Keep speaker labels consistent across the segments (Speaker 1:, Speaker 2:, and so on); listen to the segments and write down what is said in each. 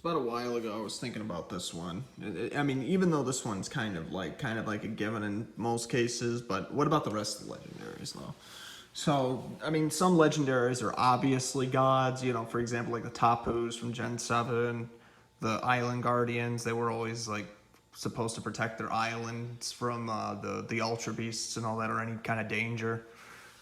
Speaker 1: About a while ago, I was thinking about this one. I mean, even though this one's kind of like a given in most cases, but what about the rest of the legendaries, though? So, I mean, some legendaries are obviously gods. You know, for example, like the Tapus from Gen 7, the Island Guardians. They were always like supposed to protect their islands from the Ultra Beasts and all that, or any kind of danger.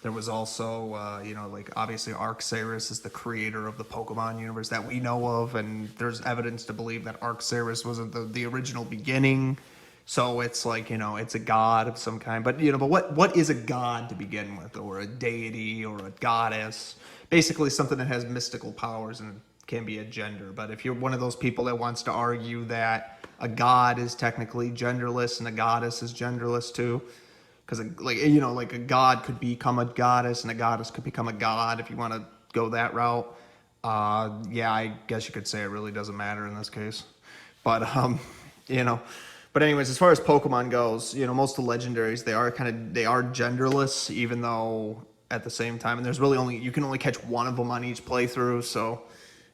Speaker 1: There was also, you know, like obviously Arcturus is the creator of the Pokemon universe that we know of, and there's evidence to believe that Arcturus was the original beginning. So it's like, you know, it's a god of some kind. But, you know, but what is a god to begin with, or a deity, or a goddess? Basically something that has mystical powers and can be a gender. But if you're one of those people that wants to argue that a god is technically genderless and a goddess is genderless too, because, like, you know, like a god could become a goddess and a goddess could become a god if you want to go that route. Yeah, I guess you could say it really doesn't matter in this case. But, you know, but anyways, as far as Pokemon goes, you know, most of the legendaries, they are genderless, even though at the same time, and there's really you can only catch one of them on each playthrough. So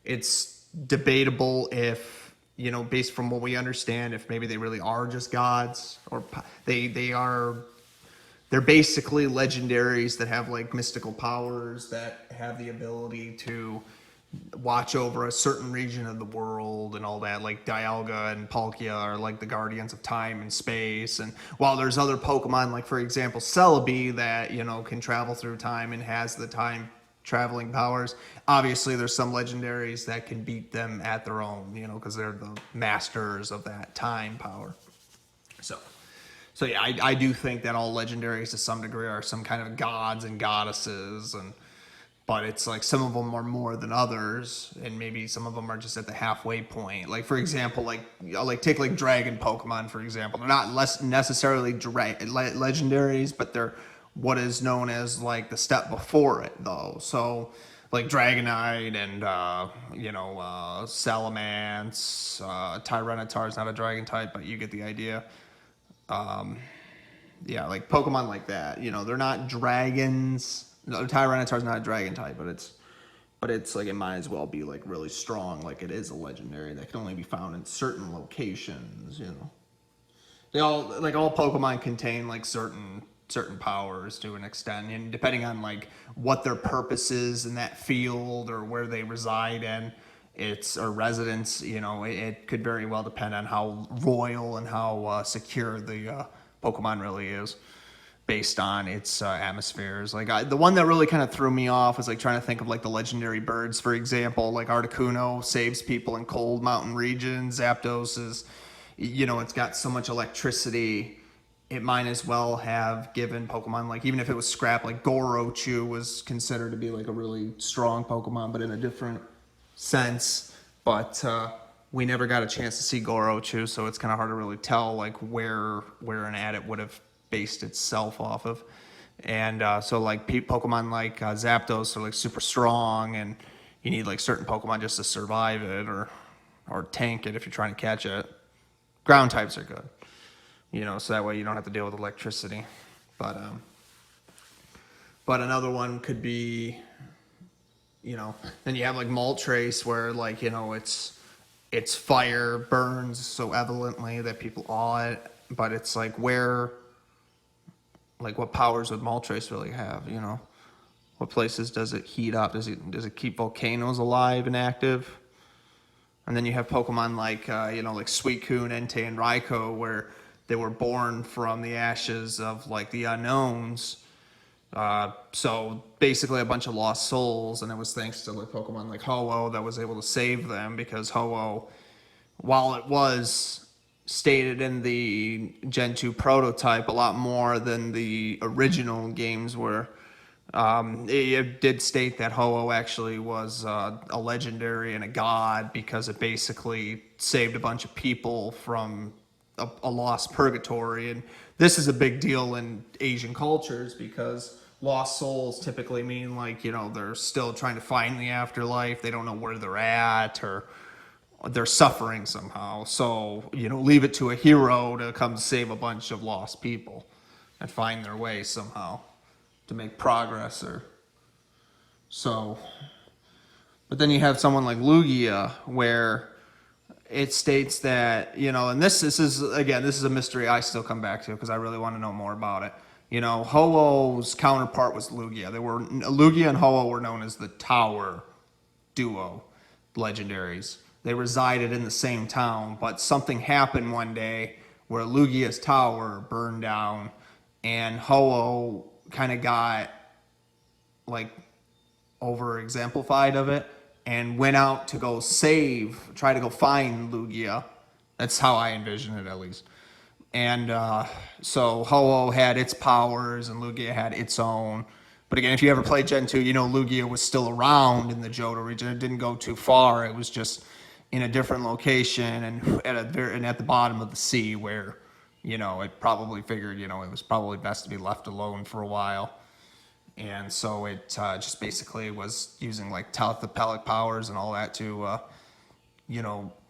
Speaker 1: it's debatable if, you know, based from what we understand, if maybe they really are just gods, or they're basically legendaries that have like mystical powers that have the ability to watch over a certain region of the world and all that. Like Dialga and Palkia are like the guardians of time and space. And while there's other Pokemon, like for example Celebi, that, you know, can travel through time and has the time traveling powers, obviously there's some legendaries that can beat them at their own, you know, because they're the masters of that time power. So yeah, I do think that all legendaries to some degree are some kind of gods and goddesses, but it's like some of them are more than others, and maybe some of them are just at the halfway point. Like for example, like take like dragon Pokemon for example. They're not less necessarily legendaries, but they're what is known as like the step before it though. So like Dragonite and you know, Salamence, Tyranitar is not a dragon type, but you get the idea. Yeah, like Pokemon like that, you know, they're not dragons. No, Tyranitar's not a dragon type, but it's like it might as well be like really strong, like it is a legendary that can only be found in certain locations, you know. They all Pokemon contain like certain powers to an extent, and depending on like what their purpose is in that field or where they reside in, its or residence, you know, it could very well depend on how royal and how secure the Pokemon really is, based on its atmospheres. Like the one that really kind of threw me off was like trying to think of like the legendary birds, for example. Like Articuno saves people in cold mountain regions. Zapdos is, you know, it's got so much electricity, it might as well have given Pokemon, like even if it was scrap, like Gorochu was considered to be like a really strong Pokemon, but in a different sense. But we never got a chance to see Gorochu, so it's kind of hard to really tell like where an it would have based itself off of. And so like Pokemon like Zapdos are like super strong, and you need like certain Pokemon just to survive it or tank it if you're trying to catch it. Ground types are good, you know, so that way you don't have to deal with electricity. But another one could be, you know, then you have like Moltres, where like, you know, it's fire burns so evidently that people awe it, but it's like where, like what powers would Moltres really have, you know? What places does it heat up? Does it keep volcanoes alive and active? And then you have Pokemon like, you know, like Suicune, Entei, and Raikou, where they were born from the ashes of like the unknowns. So basically a bunch of lost souls, and it was thanks to like Pokemon like Ho-Oh that was able to save them, because Ho-Oh, while it was stated in the Gen 2 prototype a lot more than the original games were, it did state that Ho-Oh actually was a legendary and a god, because it basically saved a bunch of people from a lost purgatory. And this is a big deal in Asian cultures, because lost souls typically mean like, you know, they're still trying to find the afterlife. They don't know where they're at, or they're suffering somehow. So, you know, leave it to a hero to come save a bunch of lost people and find their way somehow to make progress. Or so. But then you have someone like Lugia, where it states that, and this is a mystery I still come back to because I really want to know more about it. Ho-Oh's counterpart was Lugia. Lugia and Ho-Oh were known as the Tower duo, Legendaries. They resided in the same town, but something happened one day where Lugia's tower burned down, and Ho-Oh kind of got like over exemplified of it and went out to go try to go find Lugia. That's how I envision it, at least. And so Ho-Oh had its powers and Lugia had its own. But again, if you ever played Gen 2, Lugia was still around in the Johto region. It didn't go too far. It was just in a different location and at the bottom of the sea where, it probably figured, it was probably best to be left alone for a while. And so it just basically was using like telepathic powers and all that to,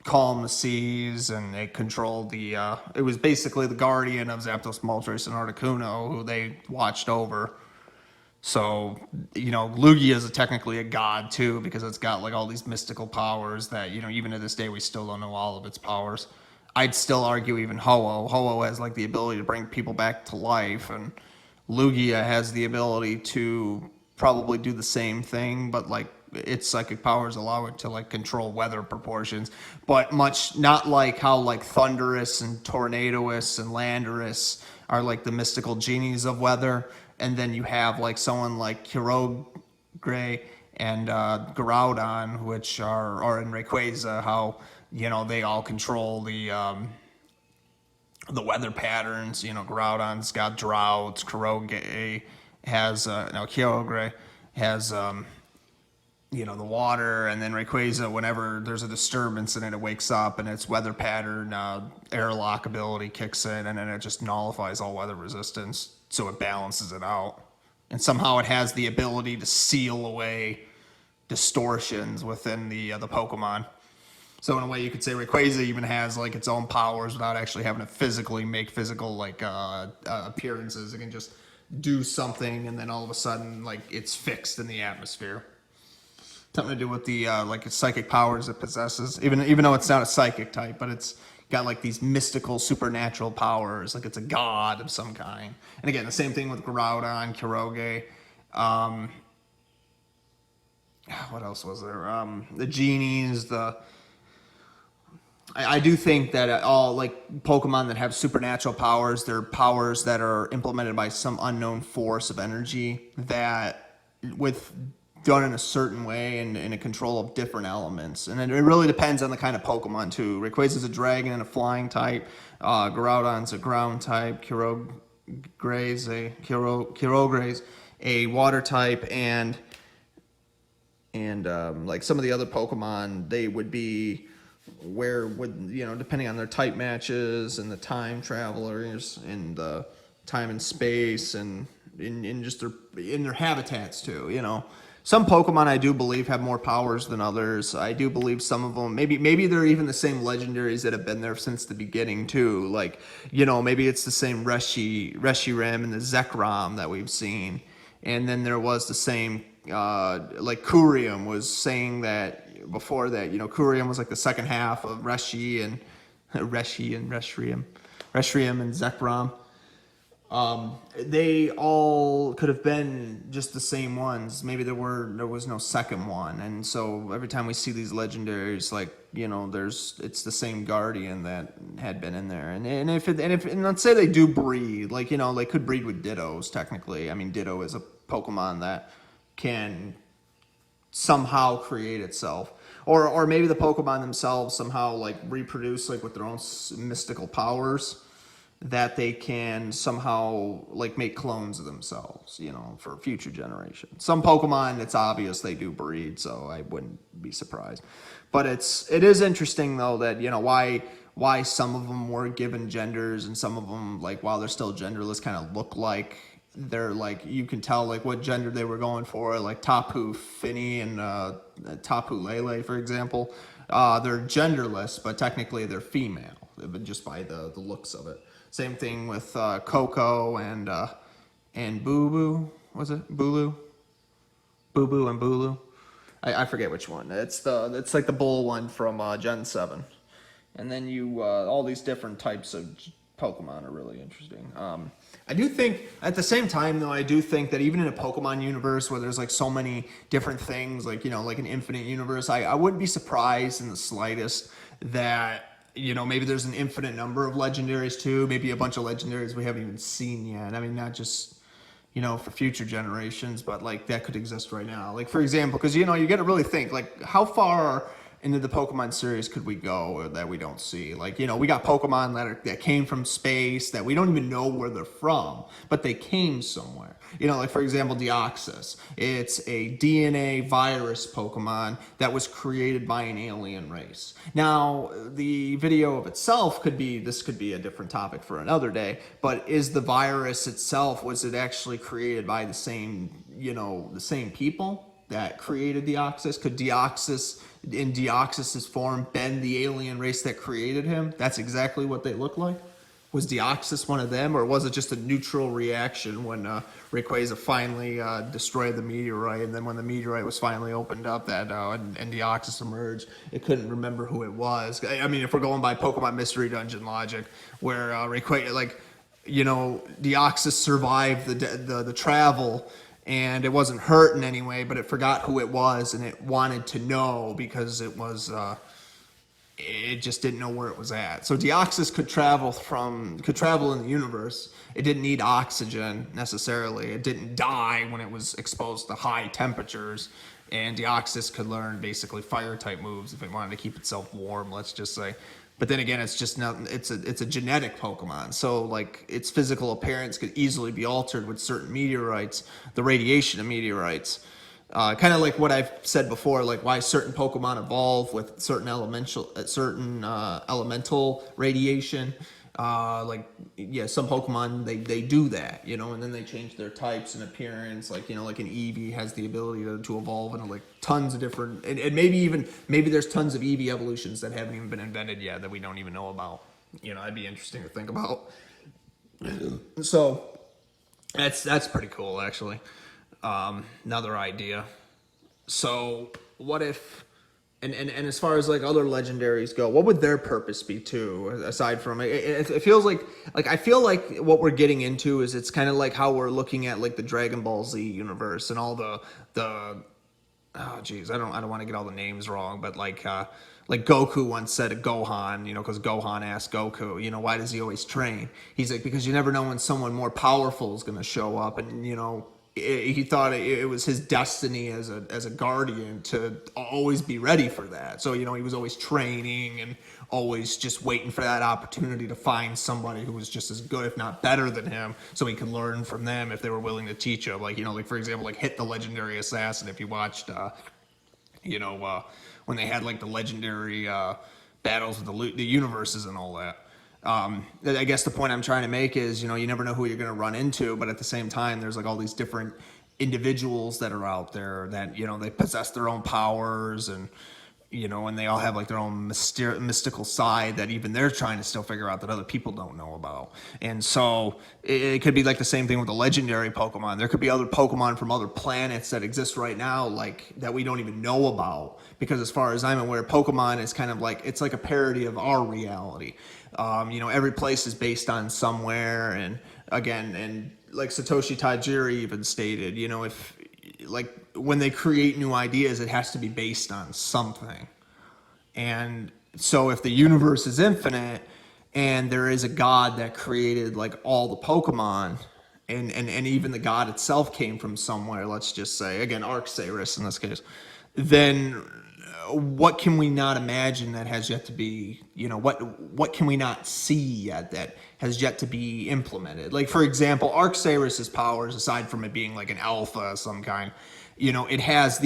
Speaker 1: calm the seas, and it controlled it was basically the guardian of Zapdos, Moltres, and Articuno, who they watched over. So, Lugia is technically a god too, because it's got like all these mystical powers that, even to this day, we still don't know all of its powers. I'd still argue even Ho-Oh. Ho-Oh has like the ability to bring people back to life, and Lugia has the ability to probably do the same thing, but like its psychic powers allow it to like control weather proportions, but much not like how like Thunderous and Tornadoous and Landorus are like the mystical genies of weather. And then you have like someone like Kyogre and Groudon, which are in Rayquaza, how they all control the weather patterns. Groudon's got droughts. Kyogre has Kyogre has the water, and then Rayquaza, whenever there's a disturbance in it, it wakes up and its weather pattern airlock ability kicks in, and then it just nullifies all weather resistance, so it balances it out. And somehow it has the ability to seal away distortions within the Pokemon. So in a way, you could say Rayquaza even has like its own powers without actually having to physically make physical like appearances. It can just do something, and then all of a sudden, like it's fixed in the atmosphere. Something to do with the like its psychic powers it possesses, even though it's not a psychic type, but it's got like these mystical supernatural powers, like it's a god of some kind. And again, the same thing with Groudon, Kyogre. What else was there? The genies. I do think that all like Pokemon that have supernatural powers, they're powers that are implemented by some unknown force of energy that done in a certain way and in a control of different elements. And it really depends on the kind of Pokemon too. Rayquaza's a dragon and a flying type. Groudon's a ground type. Kyogre's a water type, and like some of the other Pokemon, they would be depending on their type matches and the time travelers and the time and space and in just their habitats too. Some Pokemon I do believe have more powers than others. I do believe some of them, maybe they're even the same legendaries that have been there since the beginning too. Like, maybe it's the same Reshiram and the Zekrom that we've seen. And then there was the same, like Kurium was saying that before that, Kurium was like the second half of Reshiram and Zekrom. They all could have been just the same ones. Maybe there was no second one, and so every time we see these legendaries, like it's the same guardian that had been in there. And let's say they do breed, like they could breed with Dittos technically. I mean, Ditto is a Pokemon that can somehow create itself, or maybe the Pokemon themselves somehow like reproduce like with their own mystical powers, that they can somehow like make clones of themselves, for future generations. Some Pokemon, it's obvious they do breed, so I wouldn't be surprised. But it is interesting though that why some of them were given genders and some of them, like while they're still genderless, kind of look like they're like, you can tell like what gender they were going for, like Tapu Fini and Tapu Lele, for example. They're genderless, but technically they're female, just by the looks of it. Same thing with Coco and Boo Boo. Was it Boo Boo and Bulu? I forget which one. It's like the bull one from Gen 7. And then all these different types of Pokemon are really interesting. I do think, at the same time, though, I do think that even in a Pokemon universe where there's like so many different things, like, like an infinite universe, I wouldn't be surprised in the slightest that, maybe there's an infinite number of Legendaries too, maybe a bunch of Legendaries we haven't even seen yet. I mean, not just, for future generations, but like that could exist right now. Like, for example, because, you got to really think, like, how far into the Pokemon series could we go that we don't see? Like, we got Pokemon that came from space that we don't even know where they're from, but they came somewhere. Like, for example, Deoxys. It's a DNA virus Pokemon that was created by an alien race. Now, the video of itself this could be a different topic for another day, but is the virus itself, was it actually created by the same people that created Deoxys? Could Deoxys, in Deoxys' form, been the alien race that created him? That's exactly what they look like? Was Deoxys one of them, or was it just a neutral reaction when Rayquaza finally destroyed the meteorite, and then when the meteorite was finally opened up and Deoxys emerged, it couldn't remember who it was? I mean, if we're going by Pokemon Mystery Dungeon logic, where Rayquaza, Deoxys survived the travel, and it wasn't hurt in any way, but it forgot who it was, and it wanted to know because it was, it just didn't know where it was at. So Deoxys could travel in the universe. It didn't need oxygen necessarily. It didn't die when it was exposed to high temperatures. And Deoxys could learn basically fire type moves if it wanted to keep itself warm, let's just say. But then again, it's just not, it's a genetic Pokemon. So like its physical appearance could easily be altered with certain meteorites, the radiation of meteorites. Kind of like what I've said before, like why certain Pokemon evolve with certain elemental radiation. Some Pokemon they do that, and then they change their types and appearance. Like like an Eevee has the ability to evolve into like tons of different, and maybe there's tons of Eevee evolutions that haven't even been invented yet that we don't even know about. That'd be interesting to think about. So that's pretty cool, actually. Another idea. So what if, and as far as like other legendaries go, what would their purpose be too, aside from it feels like I feel like what we're getting into is it's kind of like how we're looking at like the Dragon Ball Z universe and all the oh geez, I don't want to get all the names wrong, but like Goku once said to Gohan, because Gohan asked Goku, why does he always train? He's like, because you never know when someone more powerful is going to show up, and he thought it was his destiny as a guardian to always be ready for that. So, he was always training and always just waiting for that opportunity to find somebody who was just as good, if not better than him, so he could learn from them if they were willing to teach him. Like, like for example, like Hit the Legendary Assassin, if you watched, when they had like the legendary battles with the universes and all that. I guess the point I'm trying to make is, you never know who you're going to run into, but at the same time, there's like all these different individuals that are out there that, they possess their own powers and, and they all have like their own mystical side that even they're trying to still figure out that other people don't know about. And so it could be like the same thing with the legendary Pokemon. There could be other Pokemon from other planets that exist right now, like that we don't even know about, because as far as I'm aware, Pokemon is kind of like, it's like a parody of our reality. Every place is based on somewhere, and again, and like Satoshi Tajiri even stated, if like when they create new ideas, it has to be based on something. And so if the universe is infinite and there is a god that created like all the Pokemon, and even the god itself came from somewhere, let's just say, again, Arcturus in this case, then what can we not imagine that has yet to be, what can we not see yet that has yet to be implemented? Like, for example, Arcturus's powers, aside from it being like an alpha of some kind, it has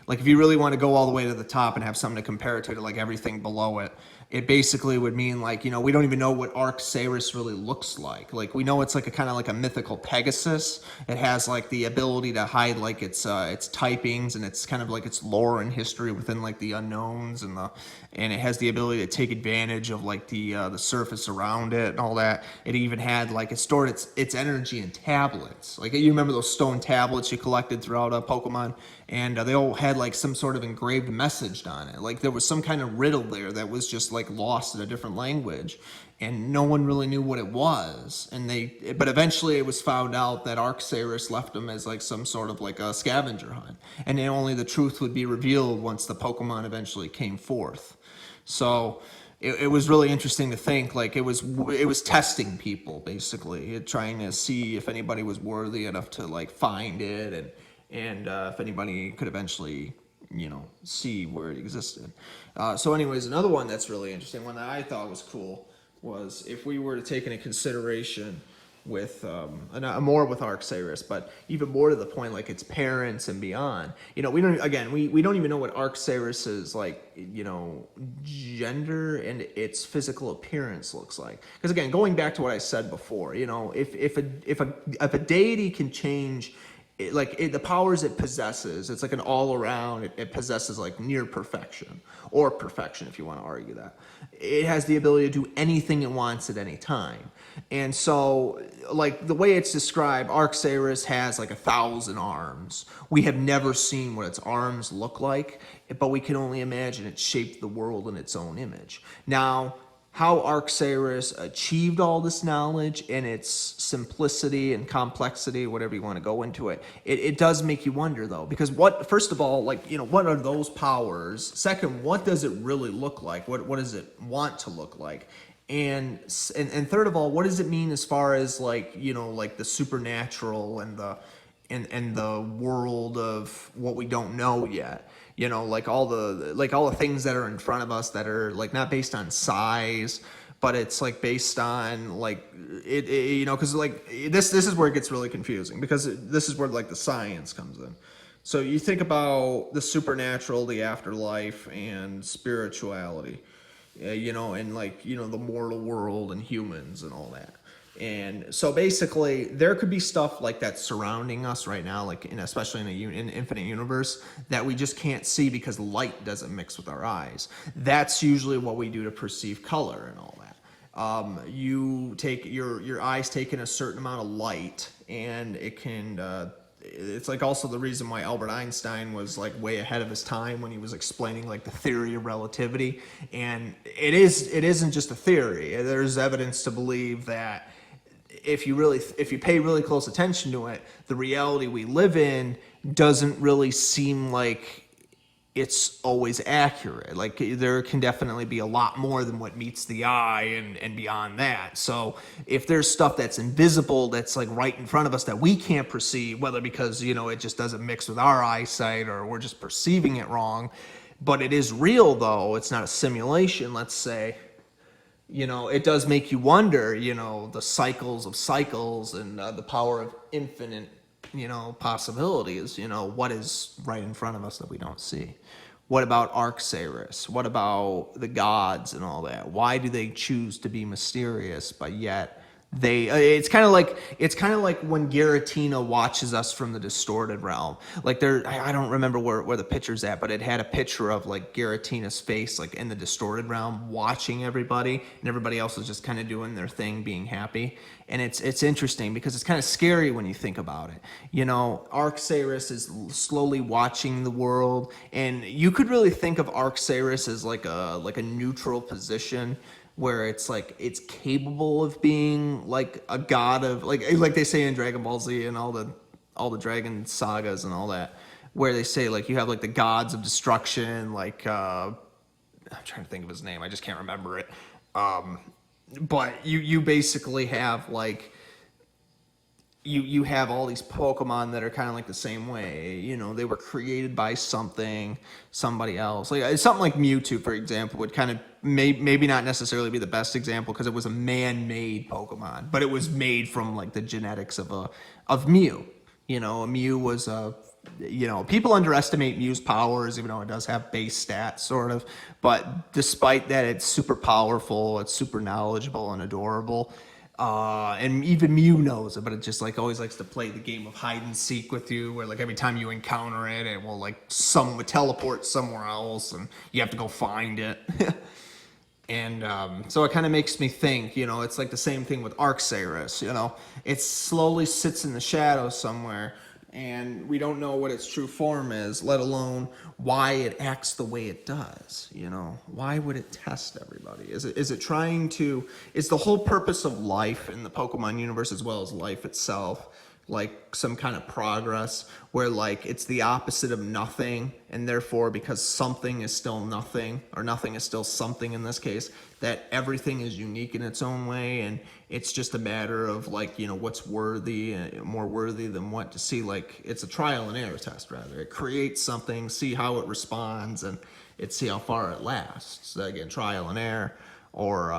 Speaker 1: like, if you really want to go all the way to the top and have something to compare it to like everything below it, it basically would mean like, we don't even know what Arcturus really looks like. Like, we know it's like a kind of like a mythical Pegasus. It has like the ability to hide like its typings, and it's kind of like its lore and history within like the unknowns, and it has the ability to take advantage of like the surface around it and all that. It even had like, it stored its energy in tablets. Like, you remember those stone tablets you collected throughout Pokemon Pokemon, and they all had like some sort of engraved message on it. Like there was some kind of riddle there that was just like lost in a different language, and no one really knew what it was. But eventually it was found out that Arcturus left them as like some sort of like a scavenger hunt, and then only the truth would be revealed once the Pokemon eventually came forth. So it was really interesting to think, like it was testing people basically, trying to see if anybody was worthy enough to like find it, and if anybody could eventually, you know, see where it existed. So anyways, another one that's really interesting, one that I thought was cool, was if we were to take into consideration with more with Arcturus, but even more to the point, like its parents and beyond. You know, we don't even know what Arcturus's like, you know, gender and its physical appearance looks like. Because again, going back to what I said before, you know, if a deity can change, the powers it possesses, it's like an all-around, it possesses like near perfection, or perfection if you want to argue that. It has the ability to do anything it wants at any time. And so, like the way it's described, Arcturus has like 1,000 arms. We have never seen what its arms look like, but we can only imagine it shaped the world in its own image. Now, how Arcturus achieved all this knowledge and its simplicity and complexity, whatever you want to go into it, it does make you wonder though, because first of all, like, you know, what are those powers? Second, what does it really look like? What does it want to look like? And third of all, what does it mean as far as like, you know, like the supernatural and the world of what we don't know yet? You know, like all the things that are in front of us that are like not based on size, but it's like based on like it you know, because like this is where it gets really confusing, because this is where like the science comes in. So you think about the supernatural, the afterlife, and spirituality, you know, and like, you know, the mortal world and humans and all that. And so basically there could be stuff like that surrounding us right now, like especially in an infinite universe, that we just can't see because light doesn't mix with our eyes. That's usually what we do to perceive color and all that. You take your eyes take in a certain amount of light, and it can it's like also the reason why Albert Einstein was like way ahead of his time when he was explaining like the theory of relativity. And it isn't just a theory. There's evidence to believe that if you pay really close attention to it, the reality we live in doesn't really seem like it's always accurate. Like there can definitely be a lot more than what meets the eye and beyond that. So if there's stuff that's invisible, that's like right in front of us that we can't perceive, whether because, you know, it just doesn't mix with our eyesight or we're just perceiving it wrong, but it is real though, it's not a simulation, let's say, you know, it does make you wonder, you know, the cycles of cycles and the power of infinite, you know, possibilities. You know, what is right in front of us that we don't see? What about Arcturus? What about the gods and all that? Why do they choose to be mysterious, but yet it's kind of like when Giratina watches us from the distorted realm. Like I don't remember where the picture's at, but it had a picture of like Giratina's face like in the distorted realm watching everybody, and everybody else is just kind of doing their thing, being happy. And it's interesting because it's kind of scary when you think about it. You know, Arcturus is slowly watching the world, and you could really think of Arcturus as like a neutral position, where it's like it's capable of being like a god of like they say in Dragon Ball Z and all the dragon sagas and all that, where they say like you have like the gods of destruction, like I'm trying to think of his name, I just can't remember it. But you basically have like you have all these Pokemon that are kind of like the same way. You know, they were created by somebody else. Like something like Mewtwo, for example, would kind of maybe not necessarily be the best example because it was a man-made Pokemon, but it was made from like the genetics of Mew. You know, Mew was you know, people underestimate Mew's powers, even though it does have base stats, sort of. But despite that, it's super powerful, it's super knowledgeable and adorable. And even Mew knows it, but it just like always likes to play the game of hide and seek with you, where like every time you encounter it, it will like teleport somewhere else, and you have to go find it. And so it kind of makes me think, you know, it's like the same thing with Arcturus. You know, it slowly sits in the shadows somewhere, and we don't know what its true form is, let alone why it acts the way it does. Why would it test everybody? Is it trying to, is the whole purpose of life in the Pokemon universe, as well as life itself, like some kind of progress where like it's the opposite of nothing, and therefore because something is still nothing, or nothing is still something in this case, that everything is unique in its own way, and it's just a matter of like, what's worthy, more worthy than what, to see, like it's a trial and error test rather. It creates something, see how it responds, and see how far it lasts. So again, trial and error. Or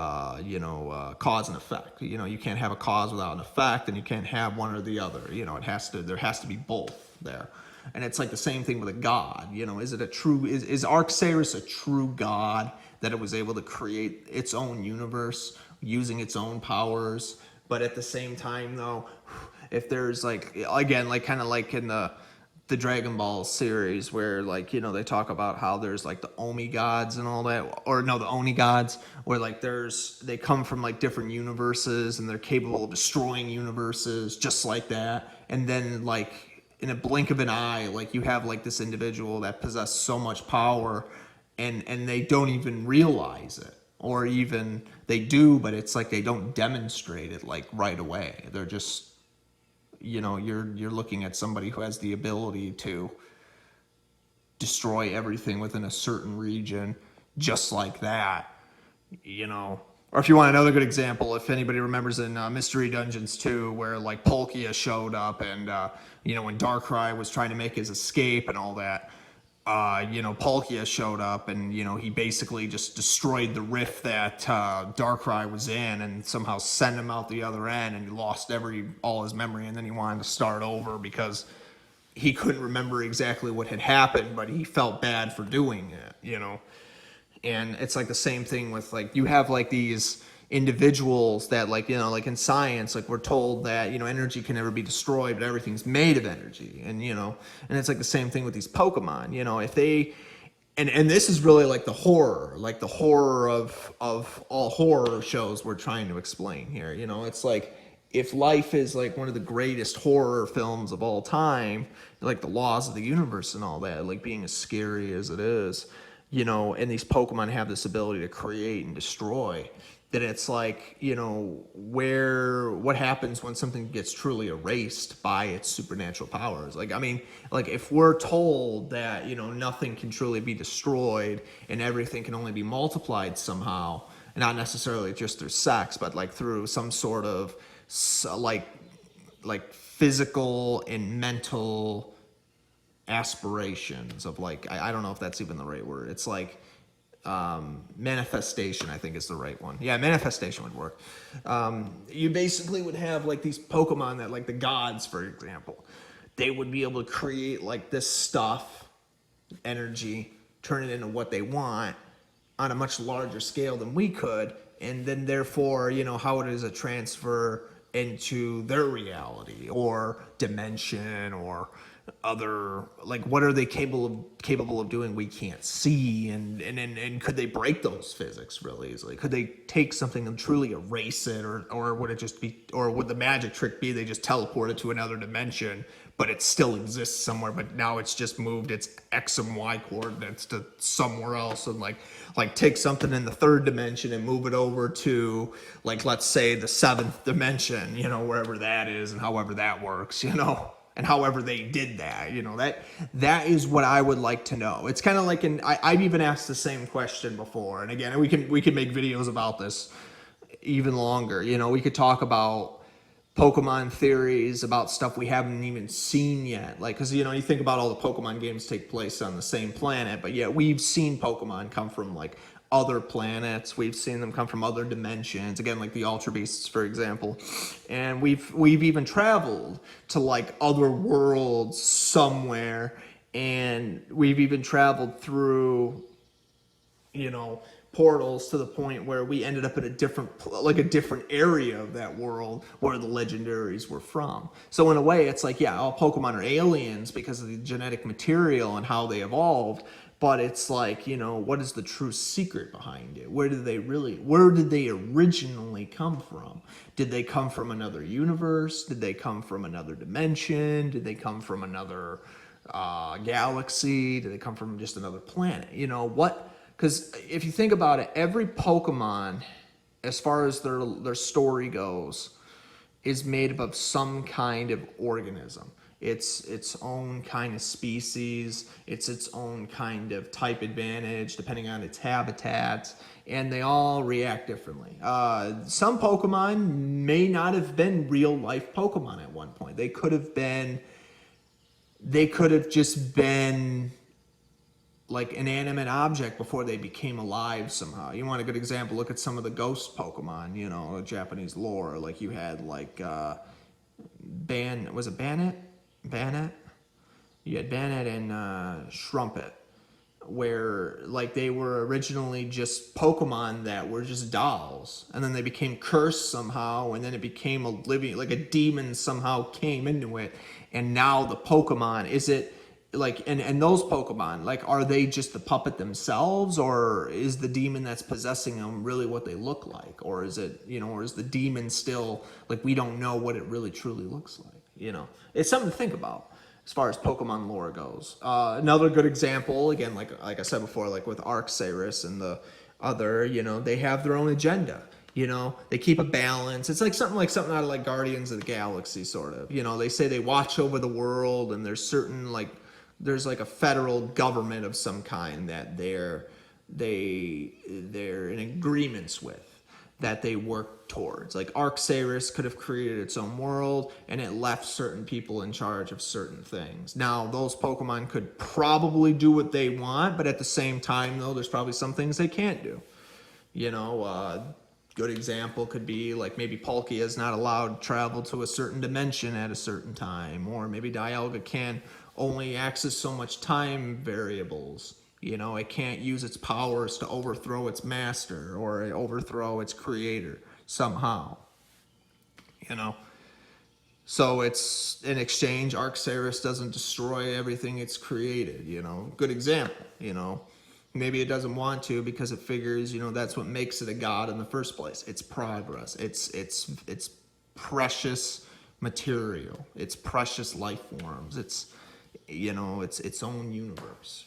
Speaker 1: cause and effect. You can't have a cause without an effect, and you can't have one or the other. There has to be both there. And it's like the same thing with a god. Is it a true, is Arcturus a true god, that it was able to create its own universe using its own powers? But at the same time though, if there's like, again, like kind of like in the Dragon Ball series where like, they talk about how there's like the Omi gods and all that, or no, the Oni gods, where like they come from like different universes and they're capable of destroying universes just like that. And then like in a blink of an eye, like you have like this individual that possesses so much power, and they don't even realize it, or even they do, but it's like they don't demonstrate it like right away. They're just, you're looking at somebody who has the ability to destroy everything within a certain region just like that, Or if you want another good example, if anybody remembers in Mystery Dungeons 2, where like Palkia showed up and, when Darkrai was trying to make his escape and all that, Palkia showed up and, he basically just destroyed the rift that Darkrai was in, and somehow sent him out the other end, and he lost all his memory, and then he wanted to start over because he couldn't remember exactly what had happened, but he felt bad for doing it, And it's like the same thing with like, you have like these individuals that like, like in science, like we're told that, energy can never be destroyed, but everything's made of energy. And, and it's like the same thing with these Pokemon, if they, and this is really like the horror of all horror shows we're trying to explain here. It's like, if life is like one of the greatest horror films of all time, like the laws of the universe and all that, like being as scary as it is, and these Pokemon have this ability to create and destroy, that it's like, what happens when something gets truly erased by its supernatural powers? Like, I mean, like if we're told that, nothing can truly be destroyed and everything can only be multiplied somehow, and not necessarily just through sex, but like through some sort of like physical and mental aspirations of like, I don't know if that's even the right word. It's like, manifestation, I think is the right one. Yeah, manifestation would work. You basically would have like these Pokemon that, like the gods, for example, they would be able to create like this stuff, energy, turn it into what they want on a much larger scale than we could, and then therefore, how does it transfer into their reality or dimension, or other, like what are they capable of doing we can't see, and could they break those physics really easily? Could they take something and truly erase it, or would it just be, or would the magic trick be they just teleport it to another dimension, but it still exists somewhere, but now it's just moved its X and Y coordinates to somewhere else, and like take something in the third dimension and move it over to, like, let's say the seventh dimension, wherever that is, and however that works, and however they did that, that is what I would like to know. It's kind of like, I've even asked the same question before, and again, we can make videos about this even longer. We could talk about Pokemon theories, about stuff we haven't even seen yet. Like, because, you think about all the Pokemon games take place on the same planet, but yet we've seen Pokemon come from, like, other planets. We've seen them come from other dimensions. Again, like the Ultra Beasts, for example. And we've even traveled to, like, other worlds somewhere. And we've even traveled through, portals to the point where we ended up in a different area of that world where the Legendaries were from. So in a way, it's like, yeah, all Pokemon are aliens because of the genetic material and how they evolved, But it's like, what is the true secret behind it? Where did they originally come from? Did they come from another universe? Did they come from another dimension? Did they come from another galaxy? Did they come from just another planet? Because if you think about it, every Pokemon, as far as their story goes, is made up of some kind of organism. It's its own kind of species, it's its own kind of type advantage depending on its habitat, and they all react differently. Some Pokemon may not have been real life Pokemon at one point. They could have just been like an inanimate object before they became alive somehow. You want a good example, look at some of the ghost Pokemon, Japanese lore. Like you had was it Bannet? You had Bannet and Shrumpet, where like they were originally just Pokemon that were just dolls, and then they became cursed somehow, and then it became a living, like a demon somehow came into it, and now the Pokemon, is it like, and those Pokemon, like, are they just the puppet themselves, or is the demon that's possessing them really what they look like, or is it, or is the demon still, like, we don't know what it really truly looks like, It's something to think about as far as Pokemon lore goes. Another good example, again, like I said before, like with Arcturus and the other, they have their own agenda. They keep a balance. It's like something out of like Guardians of the Galaxy, sort of. They say they watch over the world, and there's certain there's like a federal government of some kind that they're in agreements with, that they work towards. Like Arcturus could have created its own world, and it left certain people in charge of certain things. Now, those Pokemon could probably do what they want, but at the same time, though, there's probably some things they can't do. Good example could be like maybe Palkia is not allowed to travel to a certain dimension at a certain time, or maybe Dialga can only access so much time variables. It can't use its powers to overthrow its master or overthrow its creator somehow. So it's, in exchange, Arcturus doesn't destroy everything it's created, Good example, Maybe it doesn't want to because it figures, that's what makes it a god in the first place. It's progress. It's precious material. It's precious life forms. It's its own universe,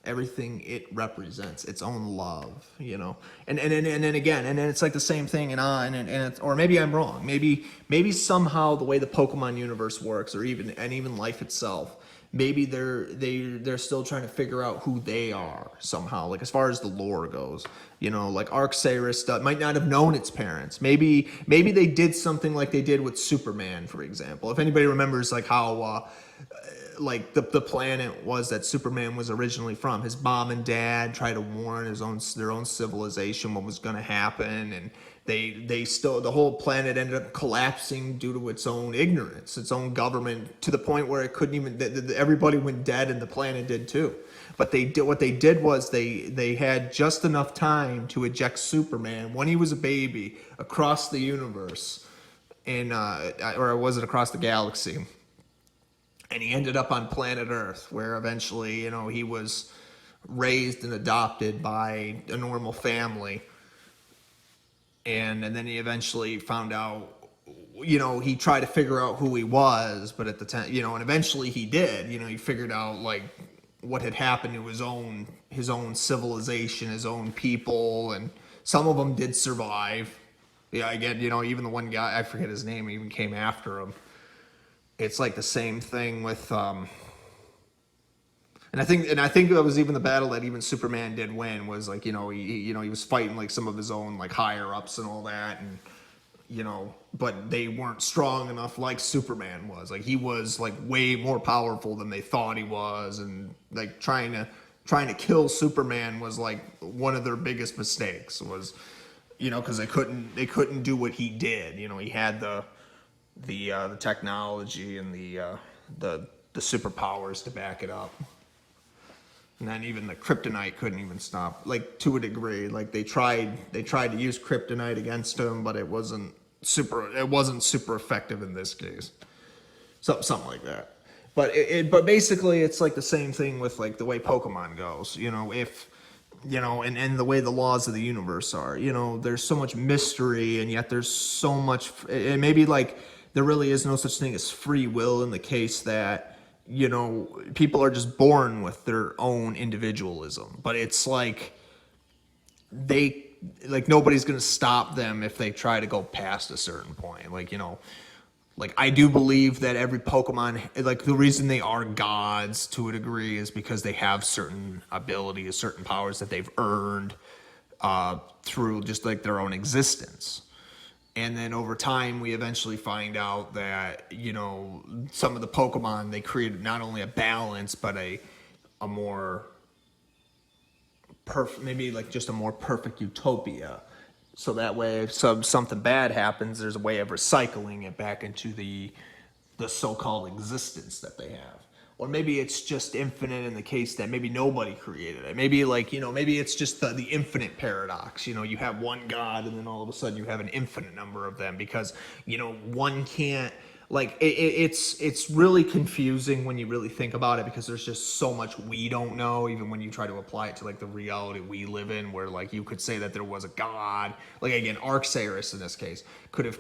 Speaker 1: everything it represents, its own love, and then again, and then it's like the same thing, or maybe I'm wrong. Maybe somehow the way the Pokemon universe works, or even life itself, maybe they're still trying to figure out who they are somehow, like as far as the lore goes, like Arcturus might not have known its parents. Maybe they did something like they did with Superman, for example. If anybody remembers like how like the planet was that Superman was originally from, his mom and dad tried to warn their own civilization what was going to happen, and the whole planet ended up collapsing due to its own ignorance, its own government, to the point where it couldn't even, everybody went dead, and the planet did too. But what they did was they had just enough time to eject Superman when he was a baby across the universe, or was it across the galaxy? And he ended up on planet Earth, where eventually, he was raised and adopted by a normal family. And then he eventually found out, he tried to figure out who he was, but at the time, and eventually he did, he figured out like what had happened to his own civilization, his own people, and some of them did survive. Yeah, again, even the one guy, I forget his name, even came after him. It's like the same thing with, and I think that was even the battle that even Superman did win, was like, he was fighting like some of his own like higher ups and all that, and but they weren't strong enough like Superman was. Like he was like way more powerful than they thought he was, and like trying to kill Superman was like one of their biggest mistakes, was, because they couldn't do what he did. He had the technology and the superpowers to back it up. And then even the kryptonite couldn't even stop, like to a degree. Like they tried to use kryptonite against him, but it wasn't super effective in this case. Something like that. But basically it's like the same thing with like the way Pokemon goes. If and the way the laws of the universe are. There's so much mystery, and yet there's so much, and maybe like there really is no such thing as free will in the case that, people are just born with their own individualism. But it's like nobody's going to stop them if they try to go past a certain point. Like I do believe that every Pokemon, like the reason they are gods to a degree is because they have certain abilities, certain powers that they've earned through just like their own existence. And then over time, we eventually find out that, some of the Pokemon, they created not only a balance, but a more perfect, maybe like just a more perfect utopia. So that way, if something bad happens, there's a way of recycling it back into the so-called existence that they have. Or maybe it's just infinite in the case that maybe nobody created it. Maybe maybe it's just the infinite paradox. You have one God, and then all of a sudden you have an infinite number of them because, one can't, it's really confusing when you really think about it, because there's just so much we don't know, even when you try to apply it to like the reality we live in, where like you could say that there was a God, like again, Arcturus in this case could have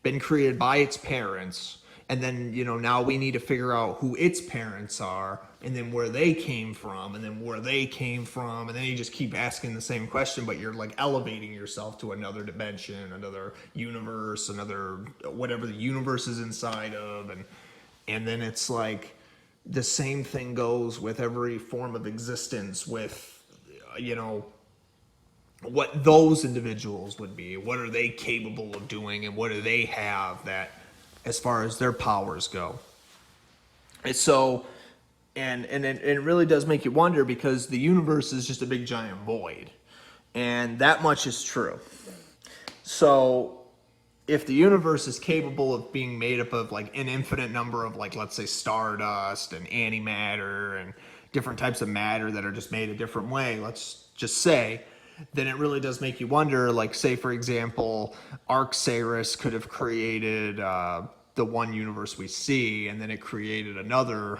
Speaker 1: been created by its parents, and then now we need to figure out who its parents are, and then where they came from, and then where they came from, and then you just keep asking the same question, but you're like elevating yourself to another dimension, another universe, another whatever the universe is inside of, and then it's like the same thing goes with every form of existence, with what those individuals would be, what are they capable of doing, and what do they have that as far as their powers go. And so and it really does make you wonder, because the universe is just a big giant void, and that much is true. So if the universe is capable of being made up of like an infinite number of, like, let's say stardust and antimatter and different types of matter that are just made a different way, let's just say, then it really does make you wonder, like, say for example, Arcturus could have created the one universe we see, and then it created another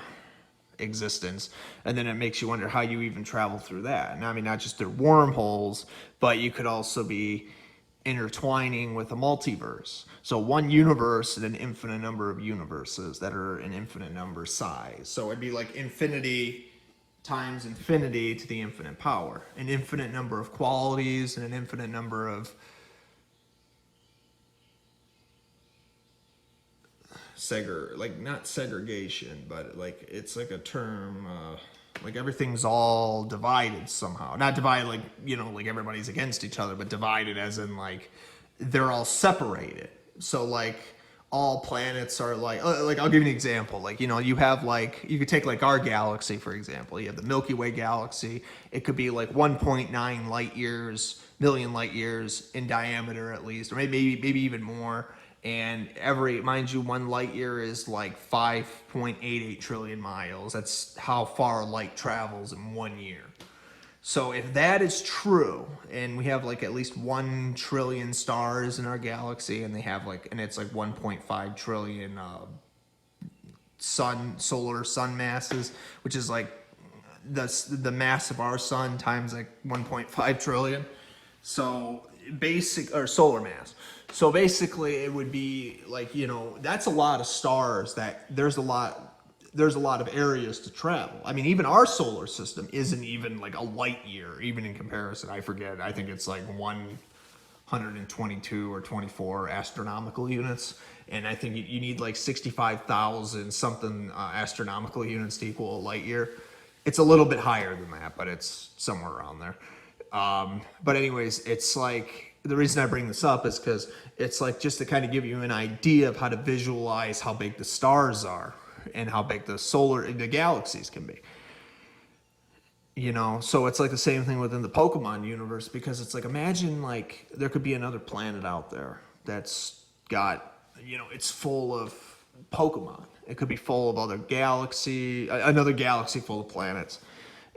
Speaker 1: existence, and then it makes you wonder how you even travel through that. And I mean, not just through wormholes, but you could also be intertwining with a multiverse. So one universe and an infinite number of universes that are an infinite number size. So it'd be like infinity times infinity to the infinite power, an infinite number of qualities and an infinite number of not segregation, but like it's like a term, like everything's all divided somehow. Not divided like, like everybody's against each other, but divided as in like they're all separated. So like all planets are like I'll give you an example. Like, you have like, you could take like our galaxy, for example. You have the Milky Way galaxy. It could be like 1.9 million light years in diameter at least, or maybe even more. And mind you, 1 light year is like 5.88 trillion miles. That's how far light travels in 1 year. So if that is true, and we have like at least 1 trillion stars in our galaxy, and it's like 1.5 trillion solar sun masses, which is like the mass of our sun times like 1.5 trillion. So solar mass. So basically it would be like, that's a lot of stars, that there's a lot of areas to travel. I mean, even our solar system isn't even like a light year, even in comparison. I forget. I think it's like 122 or 24 astronomical units. And I think you need like 65,000 something astronomical units to equal a light year. It's a little bit higher than that, but it's somewhere around there. But anyways, it's like, the reason I bring this up is because it's like just to kind of give you an idea of how to visualize how big the stars are and how big the galaxies can be. So it's like the same thing within the Pokemon universe, because it's like, imagine like there could be another planet out there that's got, it's full of Pokemon. It could be full of another galaxy full of planets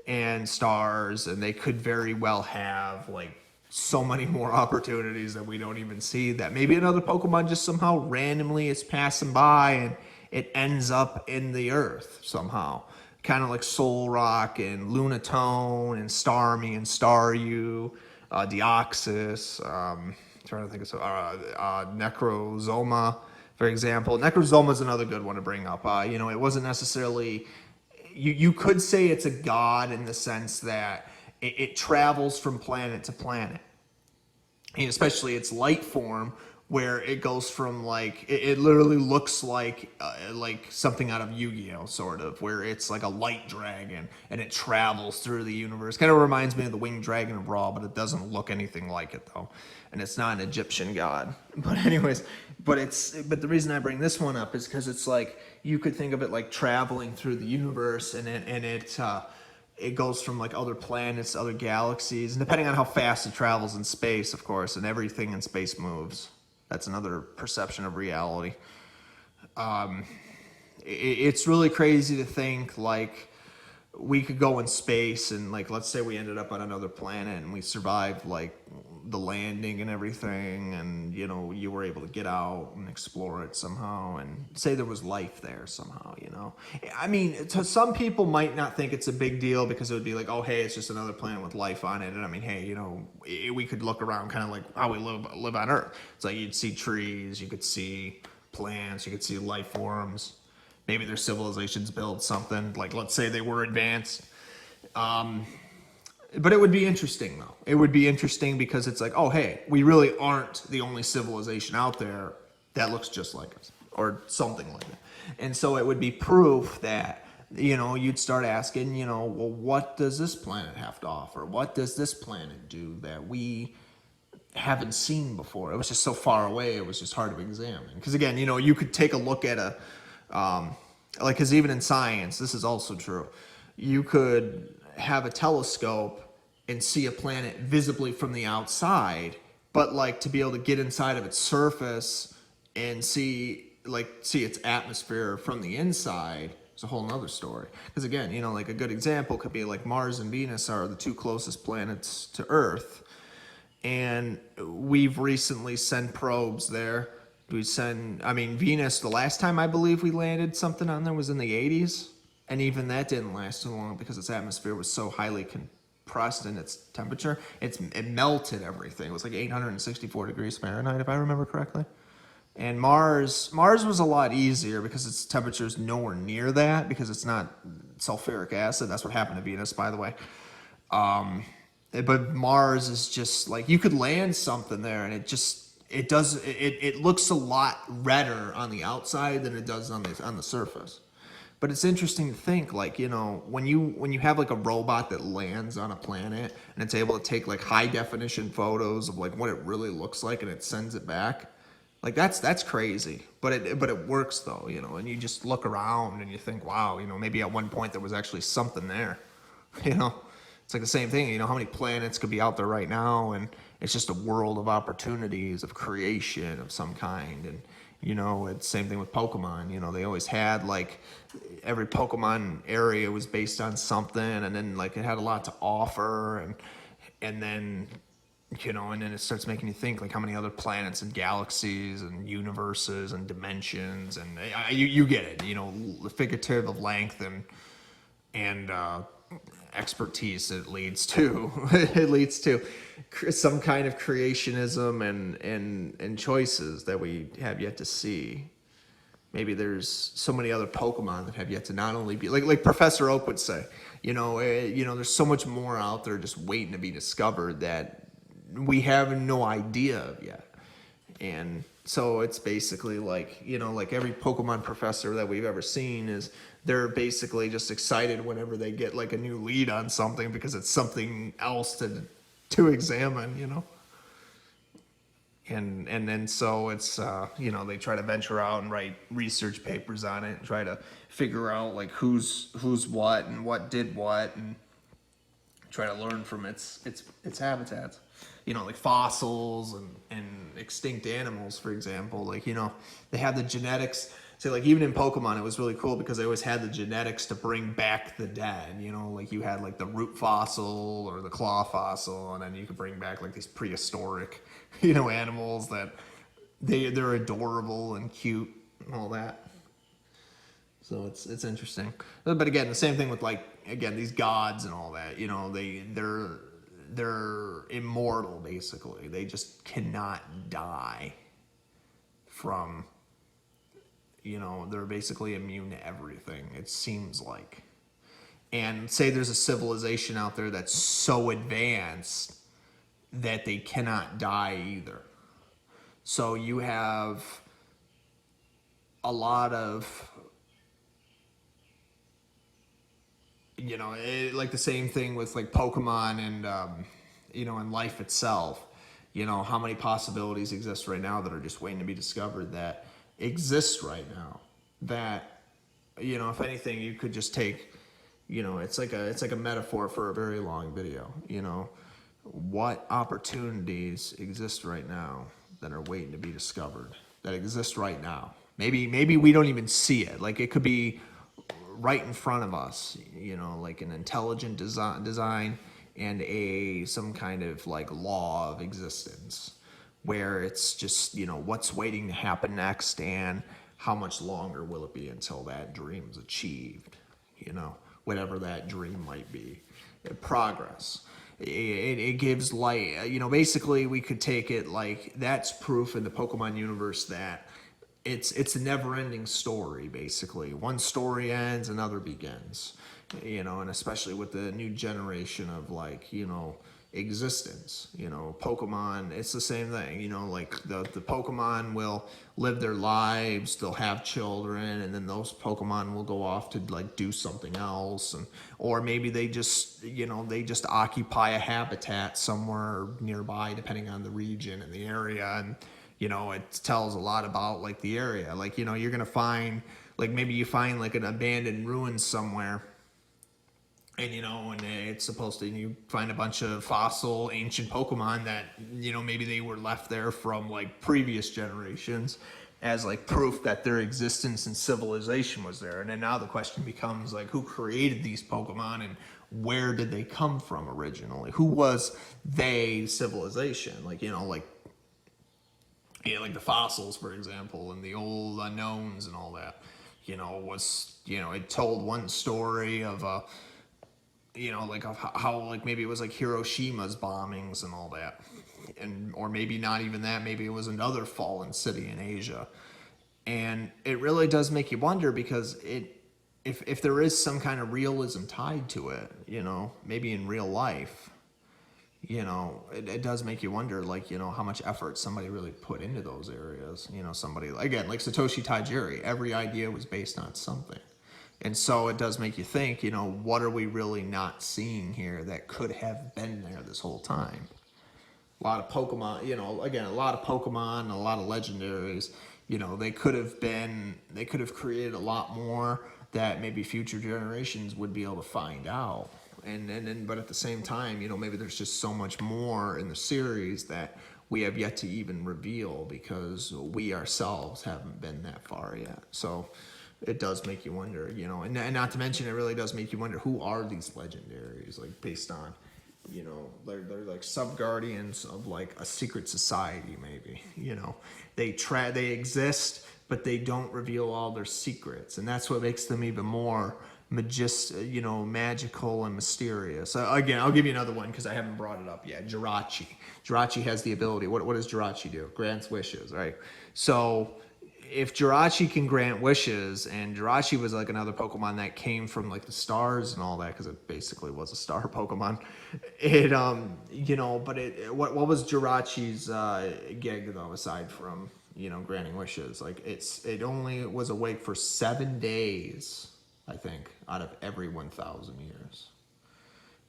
Speaker 1: and stars, and they could very well have like so many more opportunities that we don't even see, that maybe another Pokemon just somehow randomly is passing by it ends up in the Earth somehow. Kind of like Sol Rock and Lunatone and Starmie and Staryu, Deoxys, trying to think of Necrozoma, for example. Necrozoma is another good one to bring up. It wasn't necessarily, you could say it's a god in the sense that it travels from planet to planet. And especially its light form, where it goes from it literally looks like something out of Yu-Gi-Oh, sort of, where it's like a light dragon and it travels through the universe. Kind of reminds me of the winged dragon of Ra, but it doesn't look anything like it though, and it's not an Egyptian god. But anyways, but the reason I bring this one up is because it's like you could think of it like traveling through the universe, and it goes from like other planets to other galaxies, and depending on how fast it travels in space, of course, and everything in space moves. That's another perception of reality. It's really crazy to think like we could go in space and let's say we ended up on another planet and we survived the landing and everything, and you were able to get out and explore it somehow, and say there was life there somehow. I mean, to some people might not think it's a big deal because it would be like, oh hey, it's just another planet with life on it. And I mean, hey, we could look around kind of like how we live on Earth. It's like you'd see trees, you could see plants, you could see life forms. Maybe their civilizations built something, let's say they were advanced. But it would be interesting, though. It would be interesting because it's like, oh, hey, we really aren't the only civilization out there that looks just like us, or something like that. And so it would be proof that, you'd start asking, well, what does this planet have to offer? What does this planet do that we haven't seen before? It was just so far away, it was just hard to examine. Because again, you could take a look at because even in science, this is also true. You could have a telescope and see a planet visibly from the outside, but to be able to get inside of its surface and see its atmosphere from the inside is a whole nother story. Because again, a good example could be Mars and Venus are the two closest planets to Earth, and we've recently sent probes there. Venus, the last time I believe we landed something on there was in the 80s. And even that didn't last too long because its atmosphere was so highly compressed in its temperature. It melted everything. It was 864 degrees Fahrenheit, if I remember correctly. And Mars was a lot easier because its temperature is nowhere near that, because it's not sulfuric acid. That's what happened to Venus, by the way. But Mars is just you could land something there, and it looks a lot redder on the outside than it does on the surface. But it's interesting to think, when you have a robot that lands on a planet and it's able to take high definition photos of what it really looks like, and it sends it back, that's crazy. But it works though, and you just look around and you think, wow, maybe at one point there was actually something there. It's the same thing. How many planets could be out there right now, and it's just a world of opportunities of creation of some kind. And it's the same thing with Pokemon. They always had every Pokemon area was based on something, and then it had a lot to offer, and then and then it starts making you think how many other planets and galaxies and universes and dimensions, and you get it. The figurative of length and expertise it leads to. It leads to some kind of creationism and choices that we have yet to see. Maybe there's so many other Pokemon that have yet to not only be like Professor Oak would say, there's so much more out there just waiting to be discovered that we have no idea of yet. And so it's basically every Pokemon professor that we've ever seen they're basically just excited whenever they get a new lead on something, because it's something else to examine, and then so it's they try to venture out and write research papers on it and try to figure out who's what and what did what, and try to learn from its habitats, fossils and extinct animals, for example. They have the genetics. So even in Pokemon, it was really cool because they always had the genetics to bring back the dead. You had the root fossil or the claw fossil, and then you could bring back these prehistoric, animals that they're adorable and cute and all that. So it's interesting. But again, the same thing with like, again, these gods and all that, you know, they're immortal basically. They just cannot die from, you know, they're basically immune to everything, it seems like. And say there's a civilization out there that's so advanced that they cannot die either. So you have a lot of, you know, like the same thing with like Pokemon and, you know, and life itself. You know, how many possibilities exist right now that are just waiting to be discovered that exist right now that, you know, if anything, you could just take, you know, it's like a metaphor for a very long video, you know, what opportunities exist right now that are waiting to be discovered, that exist right now. Maybe we don't even see it. Like it could be right in front of us, you know, like an intelligent design and some kind of like law of existence where it's just, you know, what's waiting to happen next and how much longer will it be until that dream's achieved, you know, whatever that dream might be. Progress. It gives light, you know, basically we could take it like that's proof in the Pokemon universe that it's a never-ending story, basically. One story ends, another begins, you know, and especially with the new generation of like, you know, existence, you know, Pokemon, it's the same thing, you know, like the Pokemon will live their lives, they'll have children, and then those Pokemon will go off to like do something else, and or maybe they just, you know, they just occupy a habitat somewhere nearby depending on the region and the area, and you know, it tells a lot about like the area. Like, you know, you're gonna find, like maybe you find like an abandoned ruin somewhere, and you know, and it's supposed to, you find a bunch of fossil ancient Pokemon that, you know, maybe they were left there from like previous generations as like proof that their existence and civilization was there. And then now the question becomes like, who created these Pokemon and where did they come from originally? Who was they civilization? Like, you know, like, yeah, like the fossils, for example, and the old unknowns and all that, you know, was, you know, it told one story of a, you know, like of how like maybe it was like Hiroshima's bombings and all that, and or maybe not even that, maybe it was another fallen city in Asia, and it really does make you wonder because if there is some kind of realism tied to it, you know, maybe in real life, you know, it does make you wonder, like, you know, how much effort somebody really put into those areas. You know, somebody, again, like Satoshi Tajiri, every idea was based on something. And so it does make you think, you know, what are we really not seeing here that could have been there this whole time? A lot of Pokemon, you know, again, a lot of Pokemon, a lot of legendaries, you know, they could have created a lot more that maybe future generations would be able to find out. But at the same time, you know, maybe there's just so much more in the series that we have yet to even reveal because we ourselves haven't been that far yet. So it does make you wonder, you know, and not to mention it really does make you wonder, who are these legendaries, like based on, you know, they're like sub-guardians of like a secret society maybe, you know, they exist, but they don't reveal all their secrets, and that's what makes them even more you know, magical and mysterious. Again, I'll give you another one because I haven't brought it up yet. Jirachi. Jirachi has the ability. What does Jirachi do? Grants wishes, right? So if Jirachi can grant wishes, and Jirachi was like another Pokemon that came from like the stars and all that, because it basically was a star Pokemon. It you know, but what was Jirachi's gig though, aside from, you know, granting wishes? Like it only was awake for 7 days, I think, out of every 1,000 years.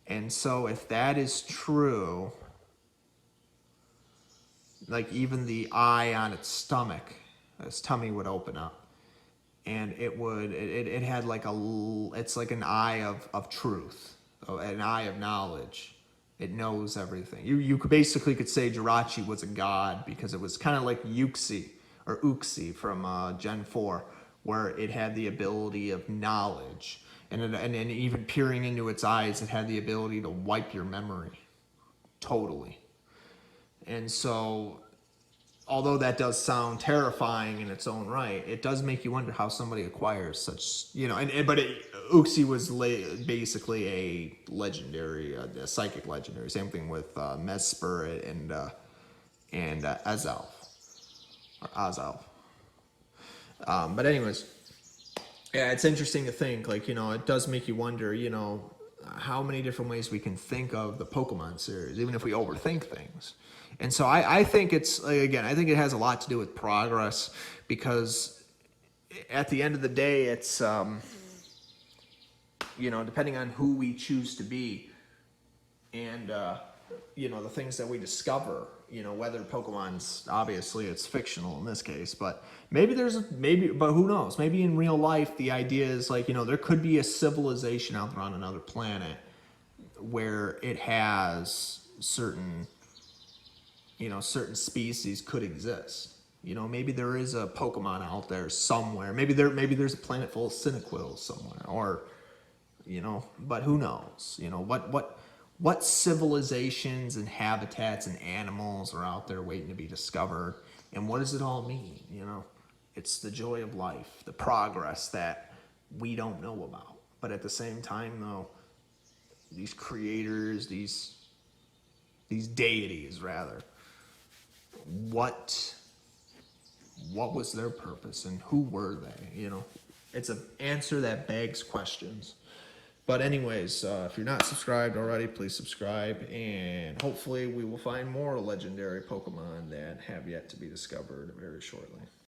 Speaker 1: And so if that is true, like even the eye on its stomach, its tummy would open up, and it had like it's like an eye of truth, an eye of knowledge. It knows everything. You basically could say Jirachi was a god because it was kind of like Uxie from Gen 4, where it had the ability of knowledge, and even peering into its eyes, it had the ability to wipe your memory totally. And so although that does sound terrifying in its own right, it does make you wonder how somebody acquires such, Uxie was basically a legendary, a psychic legendary. Same thing with Mesper and Azelf, or Azelf. But anyways, yeah, it's interesting to think, like, it does make you wonder, how many different ways we can think of the Pokemon series, even if we overthink things. And so I think it's, again, I think it has a lot to do with progress, because at the end of the day, it's, depending on who we choose to be and, the things that we discover, whether Pokemon's, obviously it's fictional in this case, but but who knows? Maybe in real life, the idea is like, there could be a civilization out there on another planet where it has certain species could exist. Maybe there is a Pokemon out there somewhere. Maybe there's a planet full of Cyndaquils somewhere, or, but who knows? What civilizations and habitats and animals are out there waiting to be discovered, and what does it all mean? It's the joy of life, the progress that we don't know about. But at the same time, though, these creators, these deities, rather, what was their purpose and who were they? It's an answer that begs questions. But anyways, if you're not subscribed already, please subscribe, and hopefully we will find more legendary Pokemon that have yet to be discovered very shortly.